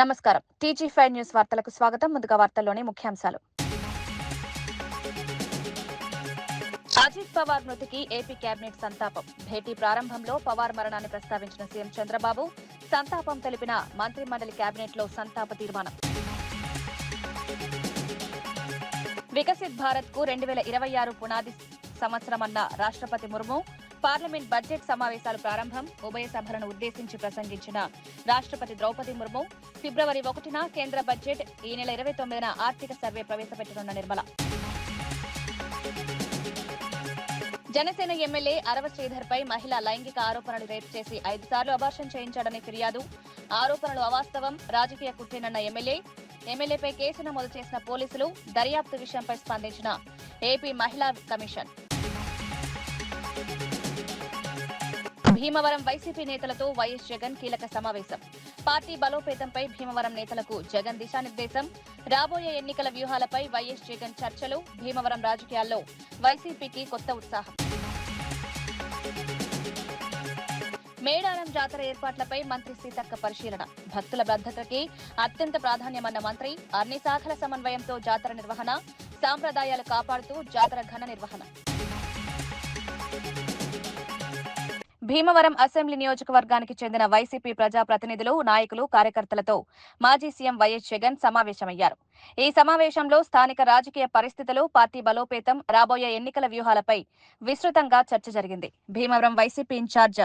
నమస్కారం. టీజీ5 న్యూస్ వార్తలకు స్వాగతం. ముందుగా వార్తల్లోని ముఖ్యాంశాలు. అజిత్ పవార్ మృతికి ఏపీ కేబినెట్ సంతాపం. భేటీ ప్రారంభంలో పవార్ మరణాన్ని ప్రస్తావించిన సీఎం చంద్రబాబు సంతాపం తెలిపిన మంత్రిమండలి కేబినెట్లో సంతాప తీర్మానం. వికసిత్ భారత్ కు 2026 పునాది సంవత్సరమన్న రాష్ట్రపతి ముర్ము పార్లమెంట్ బడ్జెట్ సమావేశాలు ప్రారంభం. ఉభయ సభలను ఉద్దేశించి ప్రసంగించిన రాష్ట్రపతి ద్రౌపది ముర్ము ఫిబ్రవరి 1న కేంద్ర బడ్జెట్, ఈ నెల 29న ఆర్థిక సర్వే ప్రవేశపెట్టనున్న నిర్మల. జనసేన ఎమ్మెల్యే అరవ శ్రీధర్పై మహిళా లైంగిక ఆరోపణలు రేపు చేసి 5 సార్లు అబార్షన్ చేయించాడని ఫిర్యాదు. ఆరోపణలు అవాస్తవం, రాజకీయ కుట్రేనన్న ఎమ్మెల్యేపై కేసు నమోదు చేసిన పోలీసులు. దర్యాప్తు విషయంపై స్పందించిన ఏపీ మహిళా కమిషన్. భీమవరం వైసీపీ నేతలతో వైఎస్ జగన్ కీలక సమావేశం. పార్టీ బలోపేతంపై భీమవరం నేతలకు జగన్ దిశానిర్దేశం. రాబోయే ఎన్నికల వ్యూహాలపై వైఎస్ జగన్ చర్చలు. భీమవరం రాజకీయాల్లో వైసీపీకి కొత్త ఉత్సాహం. మేడారం జాతర ఏర్పాట్లపై మంత్రి సీతక్క పరిశీలన. భక్తుల భద్రతకి అత్యంత ప్రాధాన్యమన్న మంత్రి. అన్ని శాఖల సమన్వయంతో జాతర నిర్వహణ, సాంప్రదాయాలు కాపాడుతూ జాతర ఘన నిర్వహణ. భీమవరం అసెంబ్లీ నియోజకవర్గానికి చెందిన వైసీపీ ప్రజాప్రతినిధులు, నాయకులు, కార్యకర్తలతో మాజీ సీఎం వైఎస్ జగన్ సమావేశమయ్యారు. ఈ సమావేశంలో స్థానిక రాజకీయ పరిస్థితులు, పార్టీ బలోపేతం, రాబోయే ఎన్నికల వ్యూహాలపై విస్తృతంగా చర్చ జరిగింది. భీమవరం వైసీపీ ఇన్ఛార్జ్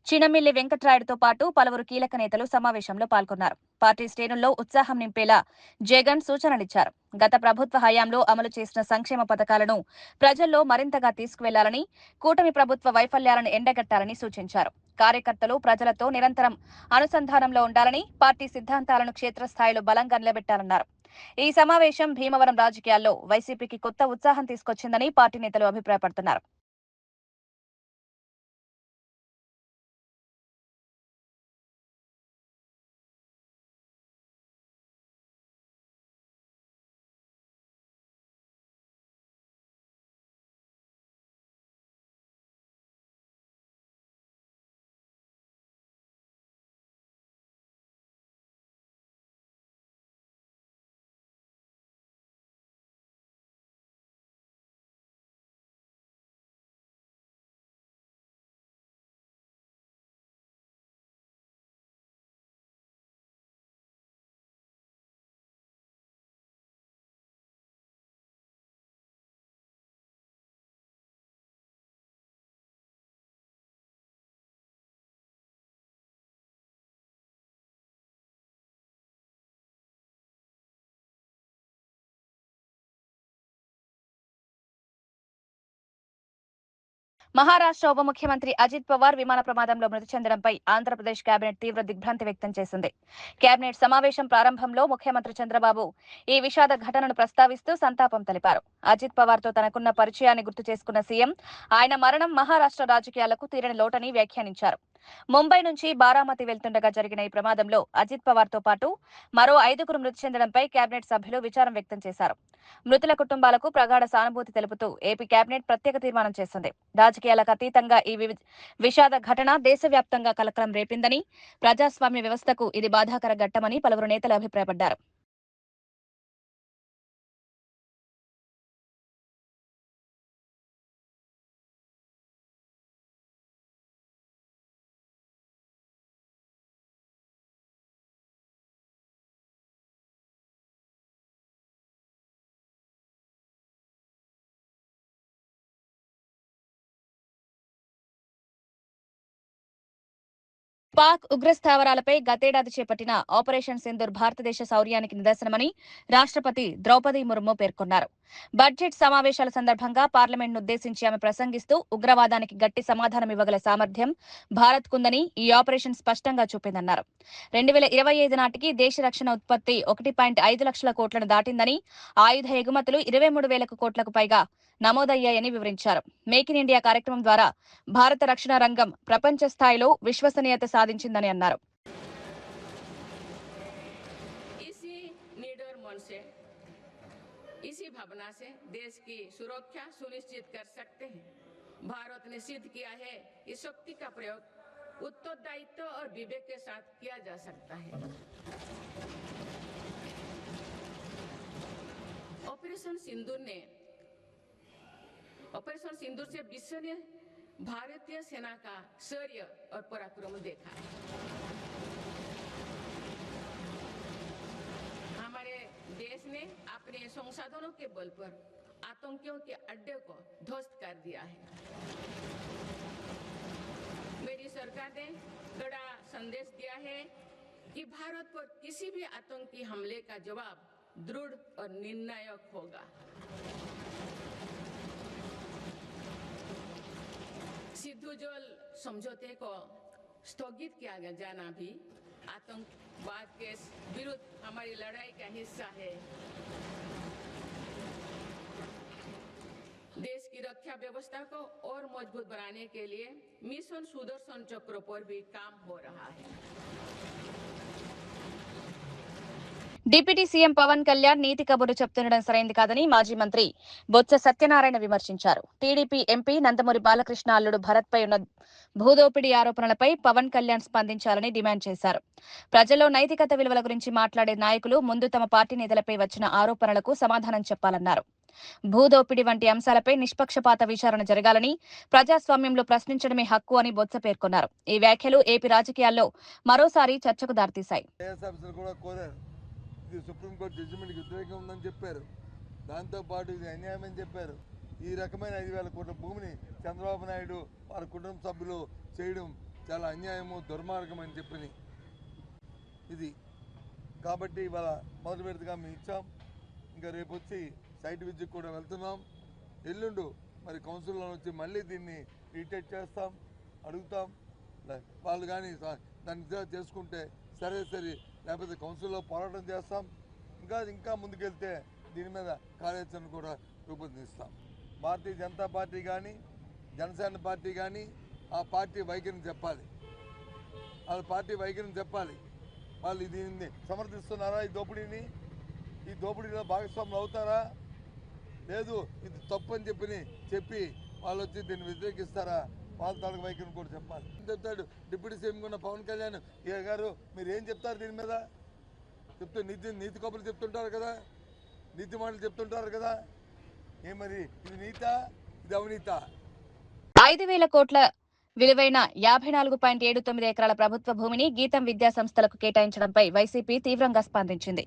చినమిల్లి వెంకట్రాయుడుతో పాటు పలువురు కీలక నేతలు సమావేశంలో పాల్గొన్నారు. పార్టీ శ్రేణుల్లో ఉత్సాహం నింపేలా జగన్ సూచనలిచ్చారు. గత ప్రభుత్వ హయాంలో అమలు చేసిన సంక్షేమ పథకాలను ప్రజల్లో మరింతగా తీసుకువెళ్లాలని, కూటమి ప్రభుత్వ వైఫల్యాలను ఎండగట్టాలని సూచించారు. కార్యకర్తలు ప్రజలతో నిరంతరం అనుసంధానంలో ఉండాలని, పార్టీ సిద్ధాంతాలను క్షేత్రస్థాయిలో బలంగా నిలబెట్టాలన్నారు. ఈ సమావేశం భీమవరం రాజకీయాల్లో వైసీపీకి కొత్త ఉత్సాహం తీసుకొచ్చిందని పార్టీ నేతలు అభిప్రాయపడుతున్నారు. మహారాష్ట్ర ఉప ముఖ్యమంత్రి అజిత్ పవార్ విమాన ప్రమాదంలో మృతి చెందడంపై ఆంధ్రప్రదేశ్ కేబినెట్ తీవ్ర దిగ్భ్రాంతి వ్యక్తం చేసింది. కేబినెట్ సమావేశం ప్రారంభంలో ముఖ్యమంత్రి చంద్రబాబు ఈ విషాద ఘటనను ప్రస్తావిస్తూ సంతాపం తెలిపారు. అజిత్ పవార్ తో తనకున్న పరిచయాన్ని గుర్తు చేసుకున్న సీఎం ఆయన మరణం మహారాష్ట్ర రాజకీయాలకు తీరని లోటని వ్యాఖ్యానించారు. ముంబై నుంచి బారామతి వెళ్తుండగా జరిగిన ఈ ప్రమాదంలో అజిత్ పవార్ తో పాటు మరో 5గురు మృతి చెందడంపై కేబినెట్ సభ్యులు విచారం వ్యక్తం చేశారు. మృతుల కుటుంబాలకు ప్రగాఢ సానుభూతి తెలుపుతూ ఏపీ కేబినెట్ ప్రత్యేక తీర్మానం చేసింది. రాజకీయాలకు అతీతంగా ఈ విషాద ఘటన దేశవ్యాప్తంగా కలకలం రేపిందని, ప్రజాస్వామ్య వ్యవస్థకు ఇది బాధాకర ఘట్టమని పలువురు నేతలు అభిప్రాయపడ్డారు. పాక్ ఉగ్రస్థావరాలపై గతేడాది చేపట్టిన ఆపరేషన్ సింధూర్ భారతదేశ శౌర్యానికి నిదర్శనమని రాష్ట్రపతి ద్రౌపది ముర్ము పేర్కొన్నారు. బడ్జెట్ సమావేశాల సందర్భంగా పార్లమెంట్నుద్దేశించి ఆమె ప్రసంగిస్తూ ఉగ్రవాదానికి గట్టి సమాధానం ఇవ్వగల సామర్థ్యం భారత్కుందని ఈ ఆపరేషన్ స్పష్టంగా చూపిందన్నారు. 2025 నాటికి దేశ రక్షణ ఉత్పత్తి 1.5 లక్షల కోట్లను దాటిందని, ఆయుధ ఎగుమతులు 23,000 కోట్లకు పైగా నమోదయ్యాయని వివరించారు. మేక్ ఇన్ ఇండియా కార్యక్రమం ద్వారా భారత రక్షణ రంగం ప్రపంచ స్థాయిలో విశ్వసనీయత సాధించిందని అన్నారు. इसी भावना से देश की सुरक्षा सुनिश्चित कर सकते हैं। भारत ने सिद्ध किया है कि शक्ति का प्रयोग उत्तरदायित्व और विवेक के साथ किया जा सकता है। ऑपरेशन सिंदूर से विश्व ने भारतीय सेना का शौर्य और पराक्रम देखा। हमारे देश ने अपने संसाधनों के बल पर आतंकियों के अड्डे को ध्वस्त कर दिया है। मेरी सरकार ने कड़ा संदेश दिया है कि भारत पर किसी भी आतंकी हमले का जवाब दृढ़ और निर्णायक होगा। सिद्धू जोल समझौते को स्थगित किया जाना भी आतंकवाद के विरुद्ध हमारी लड़ाई का हिस्सा है। देश की रक्षा व्यवस्था को और मजबूत बनाने के लिए मिशन सुदर्शन चक्र पर भी काम हो रहा है। డిప్యూటీ సీఎం పవన్ కళ్యాణ్ నీతి కబుర్లు చెప్తుండడం సరైంది కాదని మాజీ మంత్రి బొత్స సత్యనారాయణ విమర్శించారు. టీడీపీ ఎంపీ నందమూరి బాలకృష్ణ అల్లుడు భరత్ పై ఉన్న భూదోపిడీ ఆరోపణలపై పవన్ కళ్యాణ్ స్పందించాలని డిమాండ్ చేశారు. ప్రజల్లో నైతికత విలువల గురించి మాట్లాడే నాయకులు ముందు తమ పార్టీ నేతలపై వచ్చిన ఆరోపణలకు సమాధానం చెప్పాలన్నారు. భూదోపిడీ వంటి అంశాలపై నిష్పక్షపాత విచారణ జరగాలని, ప్రజాస్వామ్యంలో ప్రశ్నించడమే హక్కు అని బొత్స పేర్కొన్నారు. ఈ వ్యాఖ్యలు ఏపీ రాజకీయాల్లో మరోసారి చర్చకు దారితీశాయి. ఇది సుప్రీంకోర్టు జడ్జిమెంట్కి వ్యతిరేకంగా ఉందని చెప్పారు. దాంతోపాటు ఇది అన్యాయం అని చెప్పారు. ఈ రకమైన 5,000 కోట్ల భూమిని చంద్రబాబు నాయుడు వారి కుటుంబ సభ్యులు చేయడం చాలా అన్యాయము, దుర్మార్గం అని చెప్పి ఇది కాబట్టి ఇవాళ మొదటి విడతగా మేము ఇచ్చాం. ఇంకా రేపు వచ్చి సైట్ విజిట్ కూడా వెళ్తున్నాం. ఎల్లుండు మరి కౌన్సిల్లో వచ్చి మళ్ళీ దీన్ని రీటెస్ట్ చేస్తాం, అడుగుతాం. వాళ్ళు కానీ దాన్ని చేసుకుంటే సరే, లేకపోతే కౌన్సిల్లో పోరాటం చేస్తాం. ఇంకా ముందుకెళ్తే దీని మీద కార్యాచరణ కూడా రూపొందిస్తాం. భారతీయ జనతా పార్టీ కానీ జనసేన పార్టీ కానీ ఆ పార్టీ వైఖరిని చెప్పాలి. వాళ్ళ పార్టీ వైఖరిని చెప్పాలి. వాళ్ళు దీన్ని సమర్థిస్తున్నారా? ఈ దోపిడీలో భాగస్వాములు అవుతారా? లేదు, ఇది తప్పు అని చెప్పి వాళ్ళు వచ్చి దీన్ని వ్యతిరేకిస్తారా? వాళ్ళ తాలూకు వైఖరిని కూడా చెప్పాలి. చెప్తాడు డిప్యూటీ సీఎం ఉన్న పవన్ కళ్యాణ్ గారు, మీరు ఏం చెప్తారు దీని మీద? నీతి కబుర్లు చెప్తుంటారు కదా, నీతి మాటలు చెప్తుంటారు కదా. మరి ఇది నీతా, ఇది అవినీతా? 5,000 కోట్ల విలువైన 54.79 ఎకరాల ప్రభుత్వ భూమిని గీతం విద్యా సంస్థలకు కేటాయించడంపై వైసీపీ తీవ్రంగా స్పందించింది.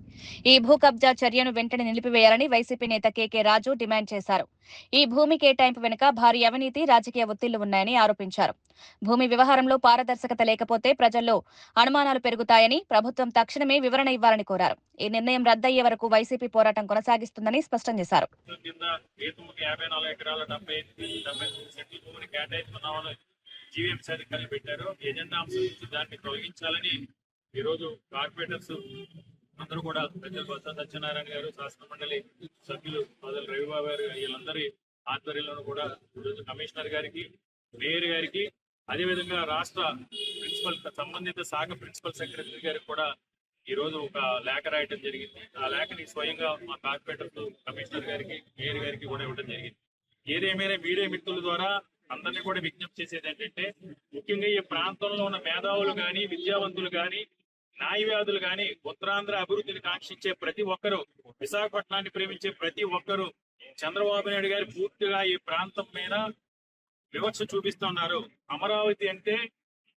ఈ భూ కబ్జా చర్యను వెంటనే నిలిపివేయాలని వైసీపీ నేత కేకే రాజు డిమాండ్ చేశారు. ఈ భూమి కేటాయింపు వెనుక భారీ అవినీతి, రాజకీయ ఒత్తిళ్లు ఉన్నాయని ఆరోపించారు. భూమి వ్యవహారంలో పారదర్శకత లేకపోతే ప్రజల్లో అనుమానాలు పెరుగుతాయని, ప్రభుత్వం తక్షణమే వివరణ ఇవ్వాలని కోరారు. ఈ నిర్ణయం రద్దయ్యే వరకు వైసీపీ పోరాటం కొనసాగిస్తుందని స్పష్టం చేశారు. జీవీఎంసీ అధికారులు పెట్టారు. ఎజెండా అంశం నుంచి దాన్ని తొలగించాలని ఈరోజు కార్పొరేటర్స్ అందరూ కూడా పెద్దలు బొత్స సత్యనారాయణ గారు, శాసన మండలి సభ్యులు మొదలు రవిబాబు గారు, వీళ్ళందరి ఆధ్వర్యంలోనూ కూడా ఈరోజు కమిషనర్ గారికి, మేయర్ గారికి, అదేవిధంగా రాష్ట్ర ప్రిన్సిపల్ సంబంధిత శాఖ ప్రిన్సిపల్ సెక్రటరీ గారికి కూడా ఈ రోజు ఒక లేఖ రాయటం జరిగింది. ఆ లేఖని స్వయంగా మా కార్పొరేటర్స్, కమిషనర్ గారికి, మేయర్ గారికి కూడా ఇవ్వడం జరిగింది. ఏదేమైనా మీడియా మిత్రుల ద్వారా అందరినీ కూడా విజ్ఞప్తి చేసేది ఏంటంటే, ముఖ్యంగా ఈ ప్రాంతంలో ఉన్న మేధావులు కానీ, విద్యావంతులు కానీ, న్యాయవాదులు కానీ, ఉత్తరాంధ్ర అభివృద్ధిని కాంక్షించే ప్రతి ఒక్కరూ, విశాఖపట్నాన్ని ప్రేమించే ప్రతి ఒక్కరూ చంద్రబాబు నాయుడు గారు పూర్తిగా ఈ ప్రాంతం మీద వివక్ష చూపిస్తున్నారు. అమరావతి అంటే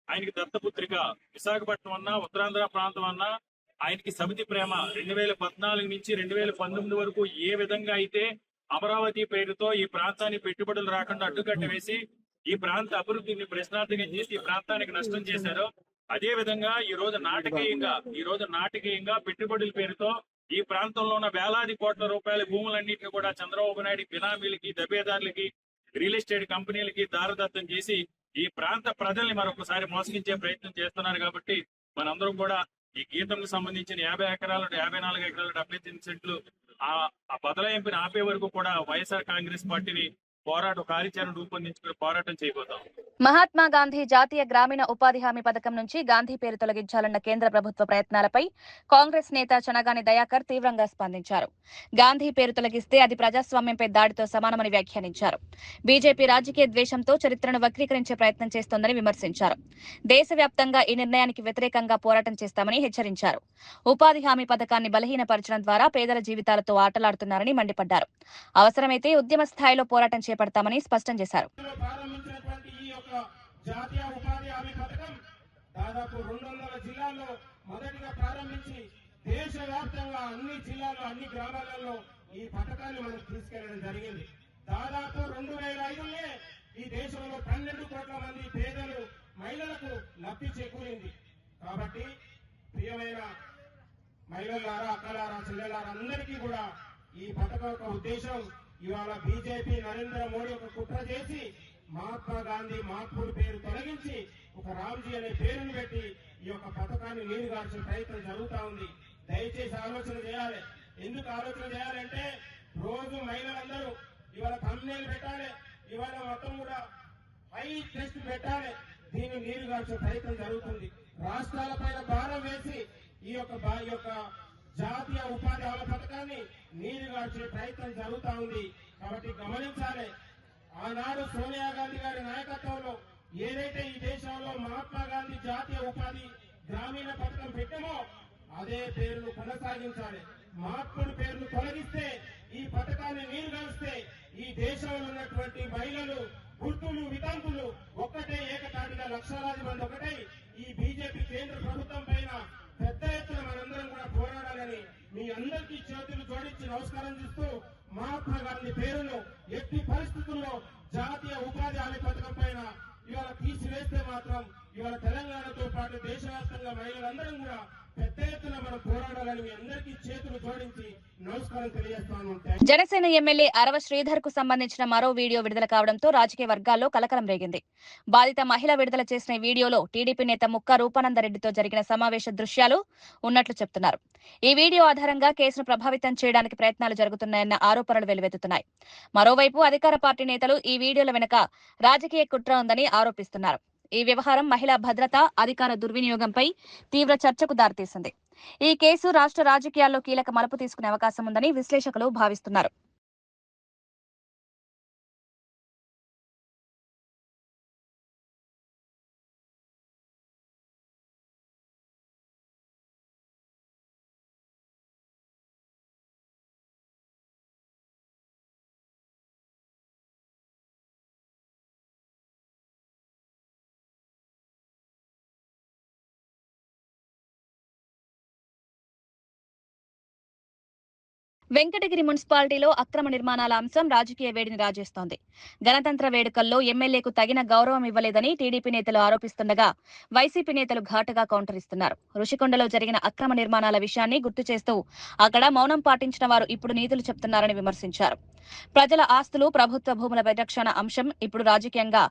ఆయనకి దత్తపుత్రిక, విశాఖపట్నం అన్నా, ఉత్తరాంధ్ర ప్రాంతం అన్నా ఆయనకి సమితి ప్రేమ. 2014 నుంచి 2019 వరకు ఏ విధంగా అయితే అమరావతి పేరుతో ఈ ప్రాంతాన్ని పెట్టుబడులు రాకుండా అడ్డుకట్ట వేసి ఈ ప్రాంత అభివృద్ధిని ప్రశ్నార్థకం చేసి ఈ ప్రాంతానికి నష్టం చేశారో, అదే విధంగా ఈ రోజు నాటకీయంగా పెట్టుబడుల పేరుతో ఈ ప్రాంతంలో ఉన్న వేలాది కోట్ల రూపాయల భూములన్నింటినీ కూడా చంద్రబాబు నాయుడు బినామీలకి, దబేదారులకి, రియల్ ఎస్టేట్ కంపెనీలకి దారదత్తం చేసి ఈ ప్రాంత ప్రజల్ని మరొకసారి మోసగించే ప్రయత్నం చేస్తున్నారు. కాబట్టి మనందరం కూడా ఈ గీతంకు సంబంధించిన 50 ఎకరాలు, 54 ఎకరాలు, 78 సెంట్లు ఆ బదలాయింపుని ఆపే వరకు కూడా వైఎస్ఆర్ కాంగ్రెస్ పార్టీని కార్యాచరణ రూపొందించుకుని పోరాటం చేయబోతాం. మహాత్మా గాంధీ జాతీయ గ్రామీణ ఉపాధి హామీ పథకం నుంచి గాంధీ పేరు తొలగించాలన్న కేంద్ర ప్రభుత్వ ప్రయత్నాలపై కాంగ్రెస్ నేత చనగాని దయాకర్ తీవ్రంగా స్పందించారు. గాంధీ పేరు తొలగిస్తే అది ప్రజాస్వామ్యంపై దాడితో సమానమని వ్యాఖ్యానించారు. బీజేపీ రాజకీయ ద్వేషంతో చరిత్రను వక్రీకరించే ప్రయత్నం చేస్తోందని విమర్శించారు. దేశవ్యాప్తంగా ఈ నిర్ణయానికి వ్యతిరేకంగా పోరాటం చేస్తామని హెచ్చరించారు. ఉపాధి హామీ పథకాన్ని బలహీనపరచడం ద్వారా పేదల జీవితాలతో ఆటలాడుతున్నారని మండిపడ్డారు. అవసరమైతే ఉద్యమ స్థాయిలో పోరాటం చేపడతామని స్పష్టం చేశారు. జాతీయ ఉపాధి హామీ పథకం దాదాపు 200 జిల్లాల్లో మొదటిగా ప్రారంభించి దేశవ్యాప్తంగా అన్ని జిల్లాల్లో అన్ని గ్రామాలలో ఈ పథకాన్ని మనం తీసుకెళ్లడం జరిగింది. దాదాపు 2005లో ఈ దేశంలో 12 కోట్ల మంది పేదలు మహిళలకు లబ్ధి చేకూరింది. కాబట్టి ప్రియమైన మహిళలారా, అక్కలారా, చెల్లెలారా అందరికీ కూడా ఈ పథకం యొక్క ఉద్దేశం ఇవాళ బీజేపీ నరేంద్ర మోడీ ఒక కుట్ర చేసి మహాత్మా గాంధీ మహాత్ముడి పేరు తొలగించి ఒక రామ్జీ అనే పేరును పెట్టి ఈ యొక్క పథకాన్ని నీరుగార్చే ప్రయత్నం జరుగుతూ ఉంది. దయచేసి ఆలోచన చేయాలి. ఎందుకు ఆలోచన చేయాలంటే రోజు మహిళలందరూ ఇవాళ thumbnail పెట్టాలి, ఇవాళ మొత్తం కూడా హై టెస్ట్ పెట్టాలి. దీన్ని నీరుగార్చే ప్రయత్నం జరుగుతుంది. రాష్ట్రాల పైన భారం వేసి ఈ యొక్క జాతీయ ఉపాధి హామీ పథకాన్ని నీరుగార్చే ప్రయత్నం జరుగుతూ ఉంది. కాబట్టి గమనించాలి. ఆనాడు సోనియా గాంధీ గారి నాయకత్వంలో ఏదైతే ఈ దేశంలో మహాత్మా గాంధీ జాతీయ ఉపాధి గ్రామీణ పథకం పెట్టామో అదే పేరును కొనసాగించాలి. మహాత్ముడి పేరును తొలగిస్తే, ఈ పథకాన్ని నీరుగారిస్తే ఈ దేశంలో ఉన్నటువంటి మహిళలు, వృద్ధులు, వితంతులు ఒక్కటే ఏకతాటిగా లక్షలాది మంది ఒకటై ఈ బీజేపీ కేంద్ర ప్రభుత్వం పైన పెద్ద ఎత్తున మనందరం కూడా పోరాడాలని మీ అందరికీ చేతులు జోడించి నమస్కారం చేస్తూ మహాత్మా గాంధీ పేరును ఎట్టి పరిస్థితుల్లో జాతీయ ఉపాధి హామీ పథకం పైన ఇవాళ తీసివేస్తే మాత్రం ఇవాళ తెలంగాణతో పాటు దేశవ్యాప్తంగా మహిళలందరం కూడా పెద్ద ఎత్తున మనం పోరాడాలని మీ అందరికీ చేతులు జోడించి నమస్కారం తెలియజేస్తాను. జనసేన ఎమ్మెల్యే అరవ శ్రీధర్ కు సంబంధించిన మరో వీడియో విడుదల కావడంతో రాజకీయ వర్గాల్లో కలకలం రేగింది. బాధిత మహిళ విడుదల చేసిన వీడియోలో టీడీపీ నేత ముక్కా రూపానందరెడ్డితో జరిగిన సమావేశ దృశ్యాలు ఉన్నట్లు చెప్తున్నారు. ఈ వీడియో ఆధారంగా కేసును ప్రభావితం చేయడానికి ప్రయత్నాలు జరుగుతున్నాయన్న ఆరోపణలు వెల్లువెత్తుతున్నాయి. మరోవైపు అధికార పార్టీ నేతలు ఈ వీడియోల వెనుక రాజకీయ కుట్ర ఉందని ఆరోపిస్తున్నారు. ఈ వ్యవహారం మహిళా భద్రత, అధికార దుర్వినియోగంపై తీవ్ర చర్చకు దారితీసింది. ఈ కేసు రాష్ట్ర రాజకీయాల్లో కీలక మలుపు తీసుకునే అవకాశం ఉందని విశ్లేషకులు భావిస్తున్నారు. వెంకటగిరి మున్సిపాలిటీలో అక్రమ నిర్మాణాల అంశం రాజకీయ వేడిని రాజేస్తోంది. గణతంత్ర వేడుకల్లో ఎమ్మెల్యేకు తగిన గౌరవం ఇవ్వలేదని టీడీపీ నేతలు ఆరోపిస్తుండగా వైసీపీ నేతలు ఘాటుగా కౌంటర్ ఇస్తున్నారు. రుషికొండలో జరిగిన అక్రమ నిర్మాణాల విషయాన్ని గుర్తు చేస్తూ అక్కడ మౌనం పాటించిన వారు ఇప్పుడు నీతులు చెప్తున్నారని విమర్శించారు. ప్రజల ఆస్తులు, ప్రభుత్వ భూముల పరిరక్షణ అంశం ఇప్పుడు రాజకీయంగా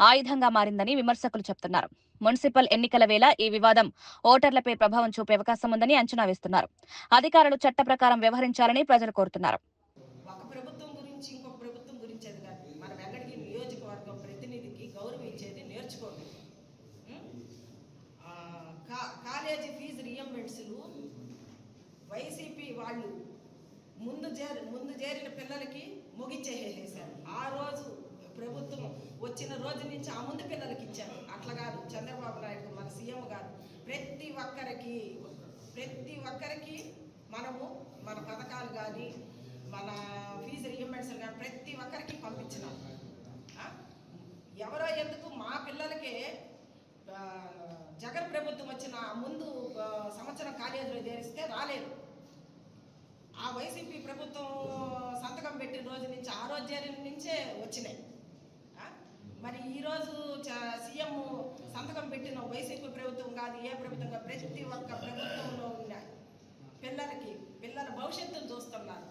ఆయుధంగా మారిందని విమర్శకులు చెప్తున్నారు. మున్సిపల్ ఎన్నికల వేళ ఈ వివాదం ఓటర్లపై ప్రభావం చూపే అవకాశం ఉందని అంచనా వేస్తున్నారు. అధికారులు చట్ట ప్రకారం వ్యవహరించాలని ప్రజలు కోరుతున్నారు. ఒక ప్రభుత్వం గురించి ఇంకొక ప్రభుత్వం గురించి అది కాదు. మన వెంకటగిరి నియోజకవర్గం ప్రతినిధికి గౌరవం ఇచ్చేది నేర్చుకోండి. కాలేజీ ఫీజు రియంబర్స్మెంట్స్లు వైసీపీ వాళ్ళు ముందు చేరిన పిల్లలకి ముగిచ్చేసేసారు. ఆ రోజు ప్రభుత్వం వచ్చిన రోజు నుంచి ఆ ముందు పిల్లలకి ఇచ్చారు. అట్లా కాదు. చంద్రబాబు నాయుడు మన సీఎం గారు ప్రతి ఒక్కరికి మనము మన పథకాలు కానీ మన ఫీజు రియంబర్స్మెంట్ కానీ ప్రతి ఒక్కరికి పంపించినాం. ఎవరో ఎందుకు మా పిల్లలకే జగన్ ప్రభుత్వం వచ్చిన ముందు సంవత్సరం కాలేజీలో చేరిస్తే రాలేదు. ఆ వైసీపీ ప్రభుత్వం సంతకం పెట్టిన రోజు నుంచి ఆ రోజు చేరిన నుంచే వచ్చినాయి. మరి ఈరోజు సీఎం సంతకం పెట్టిన వైసీపీ ప్రభుత్వం కాదు, ఏ ప్రభుత్వం కాదు, ప్రతి ఒక్క ప్రభుత్వంలో ఉన్న పిల్లల భవిష్యత్తును చూస్తున్నారు,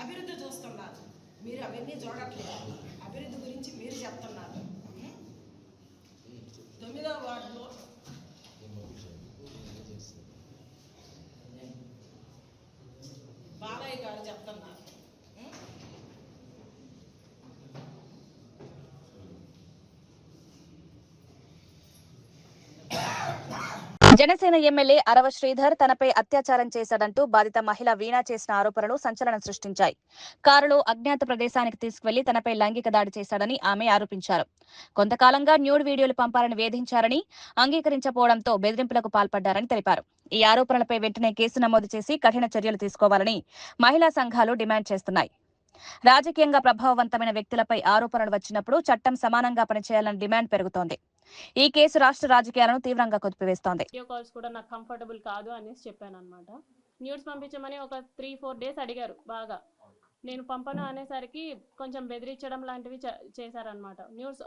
అభివృద్ధి చూస్తున్నారు. మీరు అవన్నీ చూడట్లేదు. అభివృద్ధి గురించి మీరు చెప్తున్నారు. 9వ వార్డులో బాలయ్య గారు చెప్తున్నారు. జనసేన ఎమ్మెల్యే అరవ శ్రీధర్ తనపై అత్యాచారం చేశాడంటూ బాధిత మహిళ వీణా చేసిన ఆరోపణలు సంచలనం సృష్టించాయి. కారులో అజ్ఞాత ప్రదేశానికి తీసుకువెళ్లి తనపై లైంగిక దాడి చేశాడని ఆమె ఆరోపించారు. కొంతకాలంగా న్యూడ్ వీడియోలు పంపాలని వేధించారని, అంగీకరించకపోవడంతో బెదిరింపులకు పాల్పడ్డారని తెలిపారు. ఈ ఆరోపణలపై వెంటనే కేసు నమోదు చేసి కఠిన చర్యలు తీసుకోవాలని మహిళా సంఘాలు డిమాండ్ చేస్తున్నాయి. రాజకీయంగా ప్రభావవంతమైన వ్యక్తులపై ఆరోపణలు వచ్చినప్పుడు చట్టం సమానంగా పనిచేయాలని డిమాండ్ పెరుగుతోంది. ఈ కేసు రాష్ట్ర రాజకీయాలను తీవ్రంగా కుదిపివేస్తోంది. వీడియో కాల్స్ కూడా నాకు కంఫర్టబుల్ కాదు అనేసి చెప్పాను అనమాట. న్యూడ్స్ పంపించమని ఒక 3-4 డేస్ అడిగారు. బాగా నేను పంపను అనేసరికి కొంచెం బెదిరించడం లాంటివి చేశారనమాట.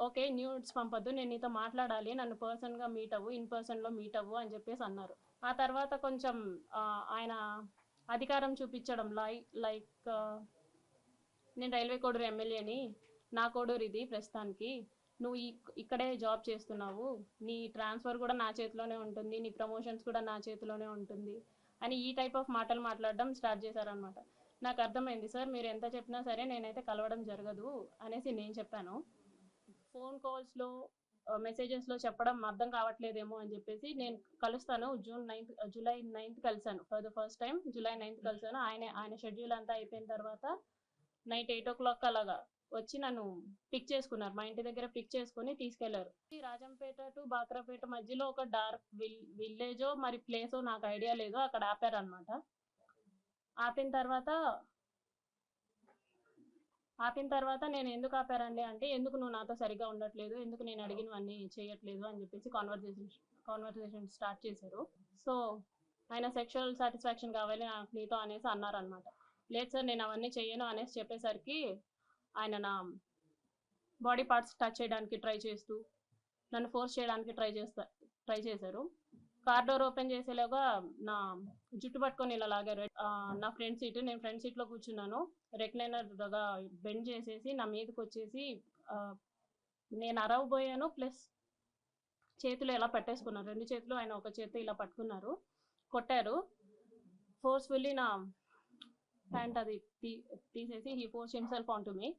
ఓకే న్యూడ్స్ పంపొద్దు, నేను నీతో మాట్లాడాలి, నన్ను పర్సన్గా మీట్ అవ్వు, ఇన్ పర్సన్లో మీట్ అవ్వు అని చెప్పేసి అన్నారు. ఆ తర్వాత కొంచెం ఆయన అధికారం చూపించడం లైక్ నేను రైల్వే కోడూరు ఎమ్మెల్యేని, నా కోడూరు ఇది ప్రస్తుతానికి, నువ్వు ఇక్కడే జాబ్ చేస్తున్నావు, నీ ట్రాన్స్ఫర్ కూడా నా చేతిలోనే ఉంటుంది, నీ ప్రమోషన్స్ కూడా నా చేతిలోనే ఉంటుంది అని ఈ టైప్ ఆఫ్ మాటలు మాట్లాడడం స్టార్ట్ చేశారనమాట. నాకు అర్థమైంది, సార్ మీరు ఎంత చెప్పినా సరే నేనైతే కలవడం జరగదు అనేసి నేను చెప్పాను. ఫోన్ కాల్స్లో మెసేజెస్లో చెప్పడం అర్థం కావట్లేదేమో అని చెప్పేసి నేను కలుస్తాను, జూలై 9th కలిసాను. For the first time July 9th కలిసాను. ఆయన షెడ్యూల్ అంతా అయిపోయిన తర్వాత నైట్ 8 o'clock అలాగా వచ్చి నన్ను పిక్ చేసుకున్నారు. మా ఇంటి దగ్గర పిక్ చేసుకుని తీసుకెళ్లారు. రాజంపేట టు బాక్రాపేట మధ్యలో ఒక డార్క్ విలేజో మరి ప్లేసో నాకు ఐడియా లేదు, అక్కడ ఆపారనమాట. ఆపిన తర్వాత నేను ఎందుకు ఆపారండి అంటే, ఎందుకు నువ్వు నాతో సరిగా ఉండట్లేదు, ఎందుకు నేను అడిగినవన్నీ చేయట్లేదు అని చెప్పేసి కాన్వర్సేషన్ స్టార్ట్ చేశారు. సో ఆయన సెక్షువల్ సాటిస్ఫాక్షన్ కావాలి నాకు నీతో అనేసి అన్నారనమాట. లేదు సార్ నేను అవన్నీ చేయను అనేసి చెప్పేసరికి ఆయన నా బాడీ పార్ట్స్ టచ్ చేయడానికి ట్రై చేస్తూ నన్ను ఫోర్స్ చేయడానికి ట్రై చేశారు. కార్ డోర్ ఓపెన్ చేసేలాగా నా జుట్టు పట్టుకొని ఇలా లాగారు. నా ఫ్రంట్ సీట్, నేను ఫ్రంట్ సీట్లో కూర్చున్నాను. రెక్లైనర్గా బెండ్ చేసేసి నా మీదకి వచ్చేసి నేను అరవబోయాను, ప్లస్ చేతులు ఇలా పట్టేసుకున్నారు. 2 చేతులు ఆయన ఒక చేతితో ఇలా పట్టుకున్నారు, కొట్టారు. ఫోర్స్ఫుల్లీ నా ప్యాంట్ అది తీసేసి he force himself on to me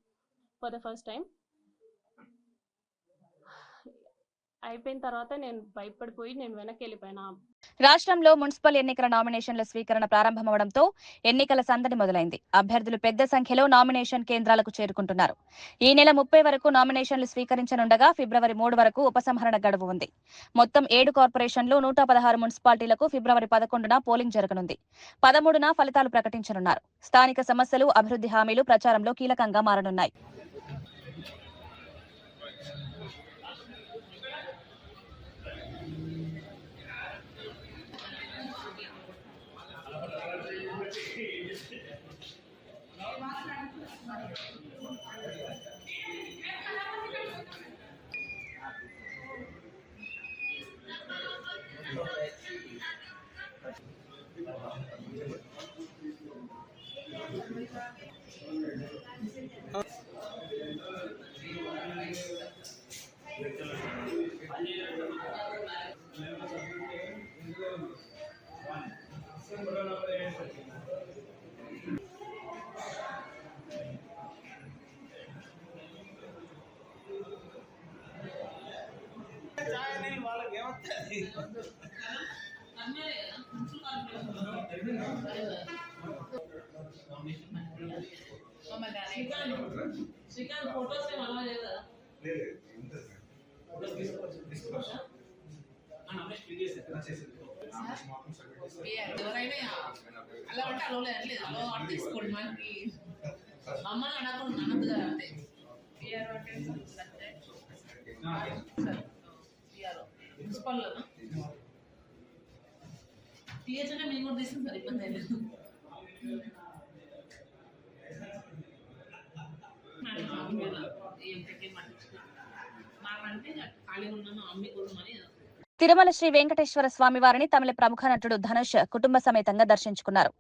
for the first time. అయిపోయిన తర్వాత నేను భయపడిపోయి నేను వెనక్కి వెళ్ళిపోయినా. రాష్ట్రంలో మున్సిపల్ ఎన్నికల నామినేషన్ల స్వీకరణ ప్రారంభమవడంతో ఎన్నికల సందడి మొదలైంది. అభ్యర్థులు పెద్ద సంఖ్యలో నామినేషన్ కేంద్రాలకు చేరుకుంటున్నారు. ఈ నెల 30 వరకు నామినేషన్లు స్వీకరించనుండగా ఫిబ్రవరి 3 వరకు ఉపసంహరణ గడువు ఉంది. మొత్తం 7 కార్పొరేషన్లు, 116 మున్సిపాలిటీలకు ఫిబ్రవరి 11న పోలింగ్ జరగనుంది. 13న ఫలితాలు ప్రకటించనున్నారు. స్థానిక సమస్యలు, అభివృద్ధి హామీలు ప్రచారంలో కీలకంగా మారనున్నాయి. ఎవరైనా అలా అంటే అలో లేదు, అలో అంటే తీసుకోండి. మనకి మమ్మల్ని అనకుండా అనద్దు కదా. అంటే పిఆర్ఓ అంటే పిఆర్ఓ మున్సిపల్లోనా టీహెచ్ అంటే మేము కూడా తీసుకుని సార్, ఇబ్బంది ఏం లేదు. మాకంటే ఖాళీ ఉన్నాను అమ్మి కొడుమని. తిరుమల శ్రీ వెంకటేశ్వర స్వామివారిని తమిళ ప్రముఖ నటుడు ధనుష్ కుటుంబ సమేతంగా దర్శించుకున్నారు.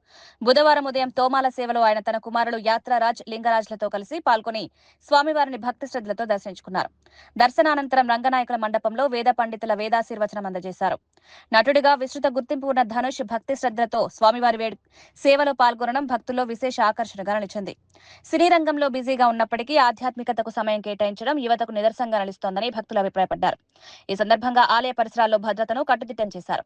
బుధవారం ఉదయం తోమాల సేవలో ఆయన తన కుమారులు యాత్రారాజ్, లింగరాజ్లతో కలిసి పాల్గొని స్వామివారిని భక్తి శ్రద్ధలతో దర్శించుకున్నారు. దర్శనానంతరం రంగనాయకుల మండపంలో వేద పండితుల వేదాశీర్వచనం అందజేశారు. నటుడిగా విస్తృత గుర్తింపు ఉన్న ధనుష్ భక్తి శ్రద్ధలతో స్వామివారి సేవలో పాల్గొనడం భక్తుల్లో విశేష ఆకర్షణగా నిలిచింది. సినీ రంగంలో బిజీగా ఉన్నప్పటికీ ఆధ్యాత్మికతకు సమయం కేటాయించడం యువతకు నిదర్శనంగా నిలుస్తోందని భక్తులు అభిప్రాయపడ్డారు. ఈ సందర్భంగా ఆలయ పరిసరాలు పరిసరాల్లో భద్రతను కట్టుదిట్టం చేశారు.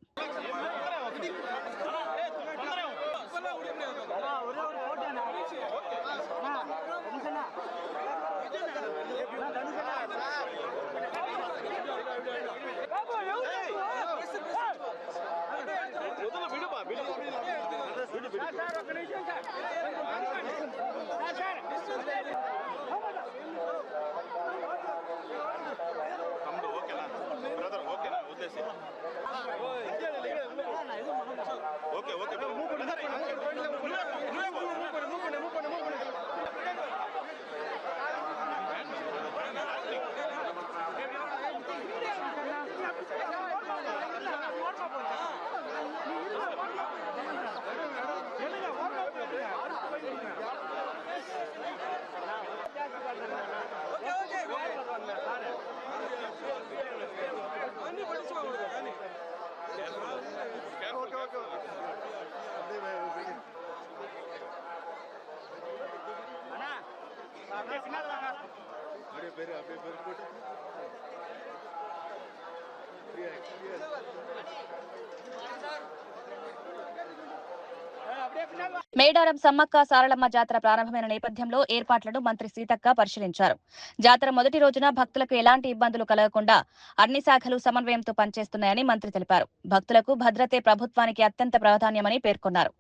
మేడారం సమ్మక్క సారలమ్మ జాతర ప్రారంభమైన నేపథ్యంలో ఏర్పాట్లను మంత్రి సీతక్క పరిశీలించారు. జాతర మొదటి రోజున భక్తులకు ఎలాంటి ఇబ్బందులు కలగకుండా అన్ని శాఖలు సమన్వయంతో పనిచేస్తున్నాయని మంత్రి తెలిపారు. భక్తులకు భద్రతే ప్రభుత్వానికి అత్యంత ప్రాధాన్యమని పేర్కొన్నారు.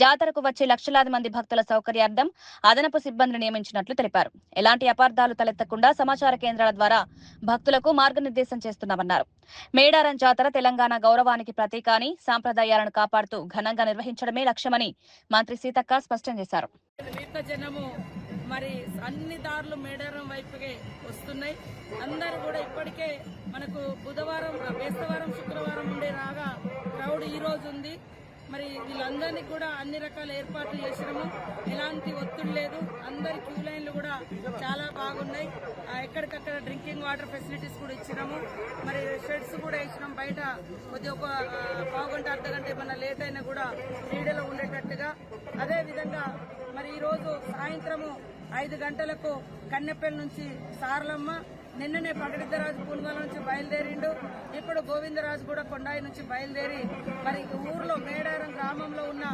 జాతరకు వచ్చే లక్షలాది మంది భక్తుల సౌకర్యార్థం అదనపు సిబ్బందిని నియమించినట్లు తెలిపారు. ఎలాంటి అపార్థాలు తలెత్తకుండా సమాచార కేంద్రాల ద్వారా భక్తులకు మార్గనిర్దేశం చేస్తున్నామన్నారు. మేడారం జాతర తెలంగాణ గౌరవానికి ప్రతీక అని, సాంప్రదాయాలను కాపాడుతూ ఘనంగా నిర్వహించడమే లక్ష్యమని మంత్రి సీతక్క స్పష్టం చేశారు. జనము మరి అన్ని దారులు మేడారం వైపుకే వస్తున్నాయి. అందరూ కూడా ఇప్పటికే మనకు బుధవారం, బేస్తవారం, శుక్రవారం ఉండే రాగా క్రౌడ్ ఈ రోజు ఉంది. మరి వీళ్ళందరినీ కూడా అన్ని రకాల ఏర్పాట్లు చేసినాము. ఎలాంటి ఒత్తిడి లేదు. అందరి క్యూ లైన్లు కూడా చాలా బాగున్నాయి. ఎక్కడికక్కడ డ్రింకింగ్ వాటర్ ఫెసిలిటీస్ కూడా ఇచ్చినాము. మరి షెడ్స్ కూడా ఇచ్చినాం. బయట కొద్దిగా ఒక పావుగంట, అర్ధగంట ఏమన్నా లేట్ అయినా కూడా నీడలో ఉండేటట్టుగా. అదేవిధంగా మరి ఈరోజు సాయంత్రము 5 గంటలకు కన్నెపల్లి నుంచి సారలమ్మ, నిన్ననే పగడిద్దరాజు పునుగోల నుంచి బయలుదేరిండు. ఇప్పుడు గోవిందరాజు కూడా కొండాయి నుంచి బయలుదేరి మరి ఊర్లో మేడారం గ్రామంలో ఉన్న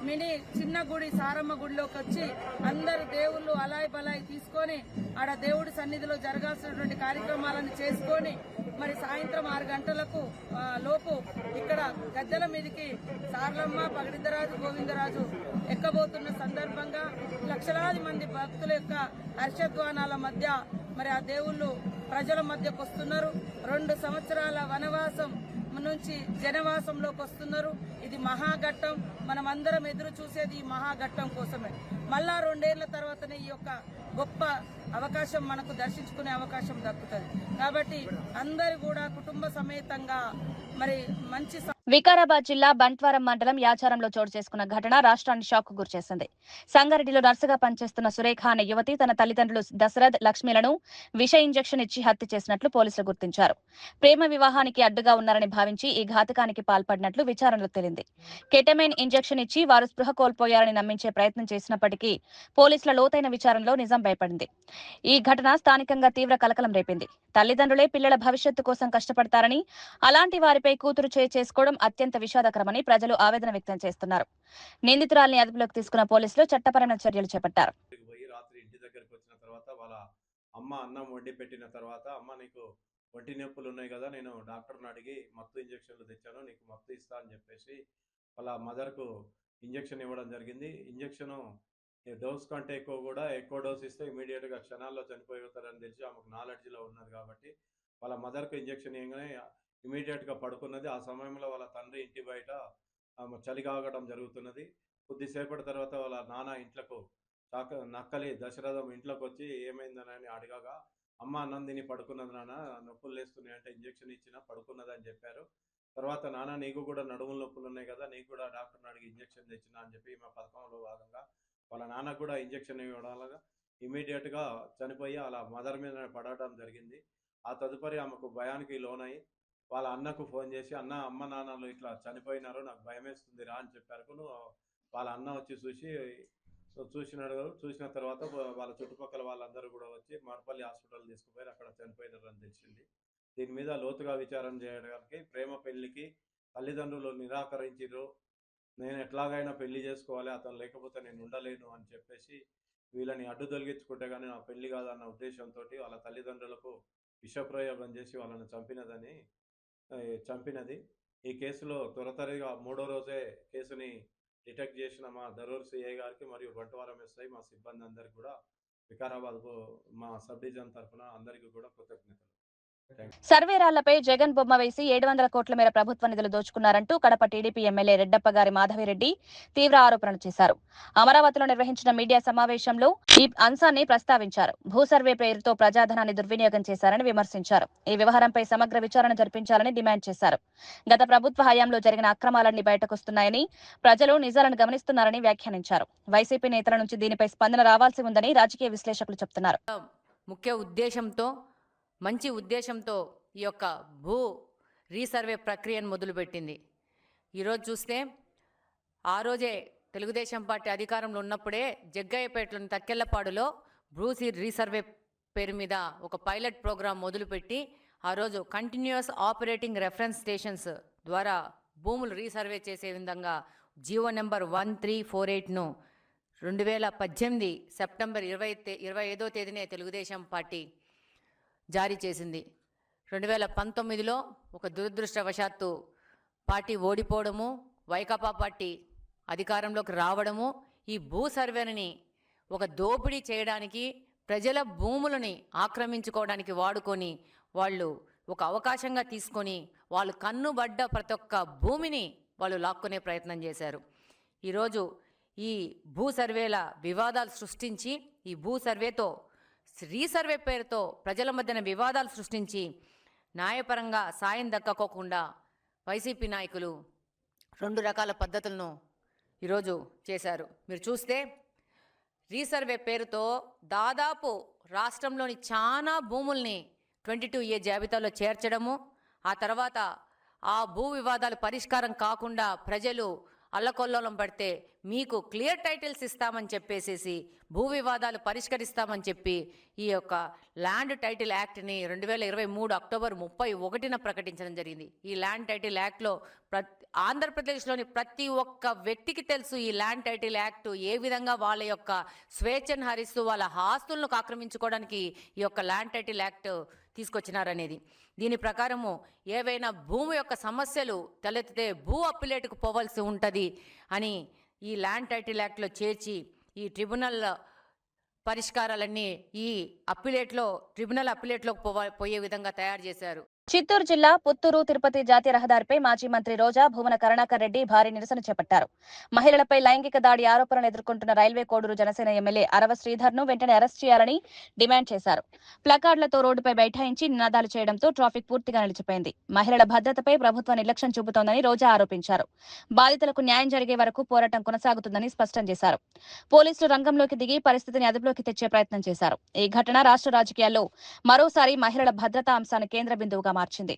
మినీ చిన్న గుడి సారమ్మ గుడిలోకి వచ్చి అందరు దేవుళ్ళు అలాయి బలాయి తీసుకొని ఆడ దేవుడి సన్నిధిలో జరగాల్సినటువంటి కార్యక్రమాలను చేసుకొని మరి సాయంత్రం 6 గంటలకు లోపు ఇక్కడ గద్దెల మీదకి సారలమ్మ, పగడిద్దరాజు, గోవిందరాజు ఎక్కబోతున్న సందర్భంగా లక్షలాది మంది భక్తుల యొక్క హర్షధ్వానాల మధ్య మరి ఆ దేవుళ్ళు ప్రజల మధ్యకు వస్తున్నారు. 2 సంవత్సరాల వనవాసం నుంచి జనవాసంలోకి వస్తున్నారు. ఇది మహాఘట్టం. మనం అందరం ఎదురు చూసేది ఈ మహాఘట్టం కోసమే. మళ్ళా 2 ఏళ్ల తర్వాతనే ఈ యొక్క గొప్ప అవకాశం మనకు దర్శించుకునే అవకాశం దక్కుతుంది. కాబట్టి అందరూ కూడా కుటుంబ సమేతంగా మరి మంచి వికారాబాద్ జిల్లా బంట్వారం మండలం యాచారంలో చోటు చేసుకున్న ఘటన రాష్ట్రాన్ని షాక్ కు గురిచేసింది. సంగారెడ్డిలో నర్సుగా పనిచేస్తున్న సురేఖ అనే యువతి తన తల్లిదండ్రులు దశరథ్, లక్ష్మిలను విష ఇంజెక్షన్ ఇచ్చి హత్య చేసినట్లు పోలీసులు గుర్తించారు. ప్రేమ వివాహానికి అడ్డుగా ఉన్నారని భావించి ఈ ఘాతకానికి పాల్పడినట్లు విచారణలో తేలింది. కెటమైన్ ఇంజెక్షన్ ఇచ్చి వారు స్పృహ కోల్పోయారని నమ్మించే ప్రయత్నం చేసినప్పటికీ పోలీసుల లోతైన విచారణలో నిజం బయపడింది. ఈ ఘటన స్థానికంగా తీవ్ర కలకలం రేపింది. తల్లిదండ్రులే పిల్లల భవిష్యత్తు కోసం కష్టపడతారని, అలాంటి వారిపై కూతురు చేసుకోవడం అత్యంత విషాదకరమని ప్రజలు ఆవేదన వ్యక్తం చేస్తున్నారు. నిందితురాల్ని అదుపులోకి తీసుకున్న పోలీసులు చట్టపరమైన చర్యలు చేపట్టారు. రాత్రి ఇంటి దగ్గరికి వచ్చిన తర్వాత వాళ్ళ అమ్మ అన్నం వండి పెట్టిన తర్వాత, అమ్మ నీకు ఒంటి నొప్పులు ఉన్నాయి కదా, నేను డాక్టర్ని అడిగి మత్తు ఇంజక్షన్లు తెచ్చాను, నీకు మత్తు ఇస్తా అని చెప్పేసి వాళ్ళ మదర్కు ఇంజక్షన్ ఇవ్వడం జరిగింది. ఇంజక్షన్ డోస్ కంటే ఎక్కువ డోస్ ఇస్తే ఇమీడియట్గా క్షణాల్లో చనిపోతారని తెలిసి ఆమెకు నాలెడ్జ్లో ఉన్నది కాబట్టి వాళ్ళ మదర్కు ఇంజక్షన్ ఇవ్వగానే ఇమీడియట్గా పడుకున్నది. ఆ సమయంలో వాళ్ళ తండ్రి ఇంటి బయట చలి కాగడం జరుగుతున్నది. కొద్దిసేపటి తర్వాత వాళ్ళ నాన్న ఇంట్లోకి నక్కలి దశరథం ఇంట్లోకి వచ్చి ఏమైందని అడగగా, అమ్మ అన్నం తిని పడుకున్నది నాన్న, నొప్పులు లేస్తున్నాయి అంటే ఇంజక్షన్ ఇచ్చినా పడుకున్నదని చెప్పారు. తర్వాత నాన్న నీకు కూడా నడుముల నొప్పులు ఉన్నాయి కదా, నీకు కూడా డాక్టర్ని అడిగి ఇంజక్షన్ తెచ్చినా అని చెప్పి ఈమె పథకంలో భాగంగా వాళ్ళ నాన్నకు కూడా ఇంజక్షన్ ఇవ్వడం ఇమీడియట్గా చనిపోయి అలా మదర్ మీద పడడం జరిగింది. ఆ తదుపరి ఆమెకు భయానికి లోనై వాళ్ళ అన్నకు ఫోన్ చేసి, అమ్మ నాన్నలు ఇట్లా చనిపోయినారు, నాకు భయం వేస్తుంది రా అని చెప్పారు. వాళ్ళ అన్న వచ్చి చూసిన తర్వాత వాళ్ళ చుట్టుపక్కల వాళ్ళందరూ కూడా వచ్చి మర్పల్లి హాస్పిటల్ తీసుకుపోయి అక్కడ చనిపోయినారు అని తెలిసింది. దీని మీద లోతుగా విచారం చేయడానికి ప్రేమ పెళ్లికి తల్లిదండ్రులు నిరాకరించారు. నేను ఎట్లాగైనా పెళ్లి చేసుకోవాలి, అతను లేకపోతే నేను ఉండలేను అని చెప్పేసి వీళ్ళని అడ్డు తొలగించుకుంటే కానీ నా పెళ్లి కాదన్న ఉద్దేశంతో వాళ్ళ తల్లిదండ్రులకు విషప్రయోగం చేసి వాళ్ళని చంపినది. ఈ కేసులో త్వరతరిగా 3వ రోజే కేసుని డిటెక్ట్ చేసిన మా దరూర్ సిఐ గారికి మరియు బంటువారం ఎస్ఐ మా సిబ్బంది అందరికీ కూడా వికారాబాద్ మా సబ్ డివిజన్ తరఫున అందరికీ కూడా కృతజ్ఞతలు. సర్వేరాళ్లపై జగన్ బొమ్మ వేసి 700 కోట్ల మేర ప్రభుత్వ నిధులు దోచుకున్నారంటూ కడప టీడీపీ ఎమ్మెల్యే రెడ్డప్పగారి మాధవిరెడ్డి తీవ్ర ఆరోపణలు చేశారు. అమరావతిలో నిర్వహించిన మీడియా సమావేశంలో ఈ అంశాన్ని ప్రస్తావించారు. భూ సర్వే పేరుతో ప్రజాధనాన్ని దుర్వినియోగం చేశారని విమర్శించారు. ఈ వ్యవహారంపై సమగ్ర విచారణ జరిపించాలని డిమాండ్ చేశారు. గత ప్రభుత్వ హయాంలో జరిగిన అక్రమాలన్నీ బయటకొస్తున్నాయని, ప్రజలు నిజాలను గమనిస్తున్నారని వ్యాఖ్యానించారు. వైసీపీ నేతల నుంచి దీనిపై స్పందన రావాల్సి ఉందని రాజకీయ విశ్లేషకులు చెబుతున్నారు. మంచి ఉద్దేశంతో ఈ యొక్క భూ రీసర్వే ప్రక్రియను మొదలుపెట్టింది. ఈరోజు చూస్తే ఆ రోజే తెలుగుదేశం పార్టీ అధికారంలో ఉన్నప్పుడే జగ్గయ్యపేటలోని తక్కెళ్లపాడులో భూ రీసర్వే పేరు మీద ఒక పైలట్ ప్రోగ్రాం మొదలుపెట్టి ఆ రోజు కంటిన్యూస్ ఆపరేటింగ్ రెఫరెన్స్ స్టేషన్స్ ద్వారా భూములు రీసర్వే చేసే విధంగా జీవో నెంబర్ 1348ను 2018 సెప్టెంబర్ 25వ తేదీనే తెలుగుదేశం పార్టీ జారీ చేసింది. 2019లో ఒక దురదృష్టవశాత్తు పార్టీ ఓడిపోవడము, వైకాపా పార్టీ అధికారంలోకి రావడము, ఈ భూ సర్వేని ఒక దోపిడీ చేయడానికి, ప్రజల భూములని ఆక్రమించుకోవడానికి వాడుకొని వాళ్ళు ఒక అవకాశంగా తీసుకొని వాళ్ళు కన్నుబడ్డ ప్రతి ఒక్క భూమిని వాళ్ళు లాక్కునే ప్రయత్నం చేశారు. ఈరోజు ఈ భూ సర్వేల వివాదాలు సృష్టించి, ఈ భూ సర్వేతో రీసర్వే పేరుతో ప్రజల మధ్యన వివాదాలు సృష్టించి న్యాయపరంగా సాయం దక్కకోకుండా వైసీపీ నాయకులు 2 రకాల పద్ధతులను ఈరోజు చేశారు. మీరు చూస్తే రీసర్వే పేరుతో దాదాపు రాష్ట్రంలోని చాలా భూముల్ని 22A జాబితాలో చేర్చడము, ఆ తర్వాత ఆ భూ వివాదాలు పరిష్కారం కాకుండా ప్రజలు అల్లకొల్లోలం పడితే మీకు క్లియర్ టైటిల్స్ ఇస్తామని చెప్పేసేసి భూ వివాదాలు పరిష్కరిస్తామని చెప్పి ఈ యొక్క ల్యాండ్ టైటిల్ యాక్ట్ని 2023 అక్టోబర్ 31న ప్రకటించడం జరిగింది. ఈ ల్యాండ్ టైటిల్ యాక్ట్లో ఆంధ్రప్రదేశ్లోని ప్రతి ఒక్క వ్యక్తికి తెలుసు ఈ ల్యాండ్ టైటిల్ యాక్ట్ ఏ విధంగా వాళ్ళ యొక్క స్వేచ్ఛను హరిస్తూ వాళ్ళ ఆస్తులను ఆక్రమించుకోవడానికి ఈ యొక్క ల్యాండ్ టైటిల్ యాక్ట్ తీసుకొచ్చినారనేది. దీని ప్రకారము ఏవైనా భూమి యొక్క సమస్యలు తలెత్తితే భూ అప్పిలేటుకు పోవాల్సి ఉంటుంది అని ఈ ల్యాండ్ టైటిల్ యాక్ట్లో చేర్చి ఈ ట్రిబ్యునల్ పరిష్కారాలన్నీ ఈ ట్రిబ్యునల్ అప్పిలేట్లోకి పోయే విధంగా తయారు చేశారు. చిత్తూరు జిల్లా పుత్తూరు తిరుపతి జాతీయ రహదారిపై మాజీ మంత్రి రోజా భువన కరుణాకర్ రెడ్డి భారీ నిరసన చేపట్టారు. మహిళలపై లైంగిక దాడి ఆరోపణలు ఎదుర్కొంటున్న రైల్వే కోడూరు జనసేన ఎమ్మెల్యే అరవ శ్రీధర్ను వెంటనే అరెస్ట్ చేయాలని డిమాండ్ చేశారు. ప్లకార్డులతో రోడ్డుపై బైఠాయించి నినాదాలు చేయడంతో ట్రాఫిక్ పూర్తిగా నిలిచిపోయింది. మహిళల భద్రతపై ప్రభుత్వం నిర్లక్ష్యం చూపుతోందని రోజా ఆరోపించారు. బాధితులకు న్యాయం జరిగే వరకు పోరాటం కొనసాగుతుందని స్పష్టం చేశారు. పోలీసులు రంగంలోకి దిగి పరిస్థితిని అదుపులోకి తెచ్చే ప్రయత్నం చేశారు. ఈ ఘటన రాష్ట్ర రాజకీయాల్లో మరోసారి మహిళల భద్రతా అంశాన్ని కేంద్ర బిందువుగా మార్చింది.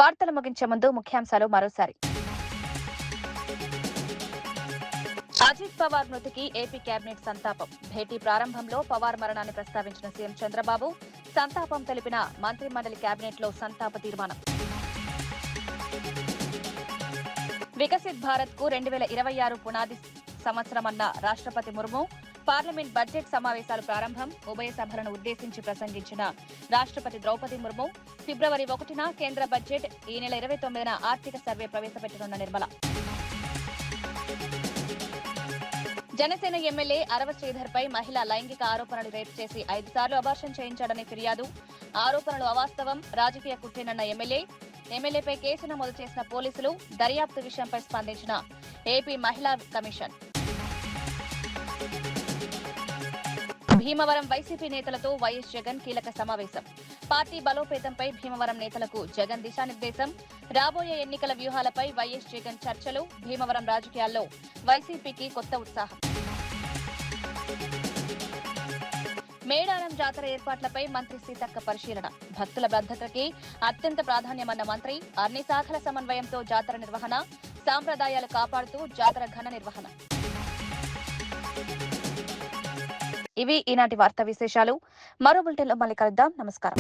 వార్తలు ముగించే ముందు ముఖ్యాంశాలు మరోసారి. అజిత్ పవార్ మృతికి ఏపీ కేబినెట్ సంతాపం. భేటీ ప్రారంభంలో పవార్ మరణాన్ని ప్రస్తావించిన సీఎం చంద్రబాబు సంతాపం తెలిపిన మంత్రిమండలి కేబినెట్ లో సంతాప తీర్మానం. వికసిత్ భారత్ కు 2026 పునాది సంవత్సరమన్న రాష్ట్రపతి ముర్ము. పార్లమెంట్ బడ్జెట్ సమావేశాలు ప్రారంభం. ఉభయ సభలను ఉద్దేశించి ప్రసంగించిన రాష్ట్రపతి ద్రౌపది ముర్ము. ఫిబ్రవరి 1న కేంద్ర బడ్జెట్, ఈ నెల 29న ఆర్థిక సర్వే ప్రవేశపెట్టనున్న నిర్మల. జనసేన ఎమ్మెల్యే అరవ శ్రీధర్ పై మహిళ లైంగిక ఆరోపణలు రేపు చేసి 5 సార్లు అబార్షన్ చేయించాడని ఫిర్యాదు. ఆరోపణలు అవాస్తవం, రాజకీయ కుట్రేనన్న ఎమ్మెల్యేపై కేసు నమోదు చేసిన పోలీసులు. దర్యాప్తు విషయంపై స్పందించిన ఏపీ మహిళా కమిషన్. భీమవరం వైసీపీ నేతలతో వైఎస్ జగన్ కీలక సమావేశం. పార్టీ బలోపేతంపై భీమవరం నేతలకు జగన్ దిశానిర్దేశం. రాబోయే ఎన్నికల వ్యూహాలపై వైఎస్ జగన్ చర్చలు. భీమవరం రాజకీయాల్లో వైసీపీకి కొత్త ఉత్సాహం. మేడారం జాతర ఏర్పాట్లపై మంత్రి సీతక్క పరిశీలన. భక్తుల భద్రతకి అత్యంత ప్రాధాన్యమన్న మంత్రి. అన్ని శాఖల సమన్వయంతో జాతర నిర్వహణ. సాంప్రదాయాలు కాపాడుతూ జాతర ఘన నిర్వహణ. ఇవి ఈనాటి వార్తా విశేషాలు. మరో బులెటిన్లో మళ్ళీ కలుద్దాం. నమస్కారం.